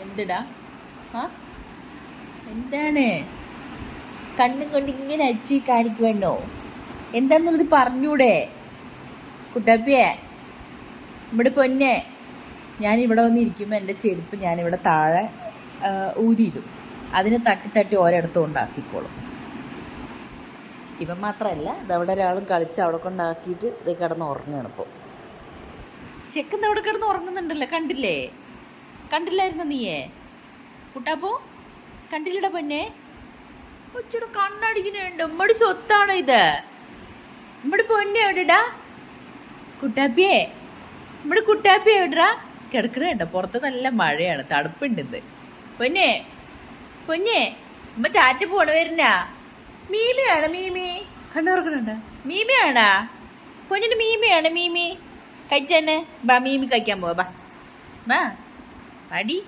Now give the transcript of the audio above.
എന്തിടാ? ആ എന്താണ് കണ്ണും കൊണ്ട് ഇങ്ങനെ അടിച്ച് കാണിക്കുവണ്ണോ? എന്താന്നുള്ളത് പറഞ്ഞൂടെ കുട്ടാപ്പിയെ? ഇവിടെ പൊന്നെ, ഞാനിവിടെ വന്നിരിക്കുമ്പോൾ എൻ്റെ ചെരുപ്പ് ഞാനിവിടെ താഴെ ഊരിയിടും. അതിന് തട്ടി തട്ടി ഓരോടത്തും ഉണ്ടാക്കിക്കോളും. ഇവൻ മാത്രമല്ല, ഇതവിടെ ഒരാളും കളിച്ച് അവിടെ കൊണ്ടാക്കിയിട്ട് ഇത് കിടന്ന് ഉറങ്ങുകയാണ് ഇപ്പോൾ. ചെക്കൻ അവിടെ കിടന്ന് ഉറങ്ങുന്നുണ്ടല്ലോ, കണ്ടില്ലായിരുന്നു നീയേ കുട്ടാപ്പോ? കണ്ടില്ലട പൊന്നെ? കൊച്ചൂടെ കണ്ണടിക്കുന്നുണ്ട്. നമ്മടെ സ്വത്താണോ ഇത്? നമ്മുടെ പൊന്നെ എവിടെടാ കുട്ടാപ്പിയെ? നമ്മുടെ കുട്ടാപ്പി എവിടെടാ? കിടക്കണുണ്ടോ? പുറത്ത് നല്ല മഴയാണ്, തണുപ്പുണ്ട് ഇന്ന്. പൊന്നെ പൊന്നെ അമ്മ ടാറ്റ പോണ വരുന്ന മീമിയാണ്. മീമി കണ്ണുറക്കണുണ്ട? മീമിയാണാ പൊന്നിന്? മീമിയാണ്. മീമി കഴിച്ചെന്നെ. ബാ മീമി കഴിക്കാൻ പോവാ. ബാ ബാ അടി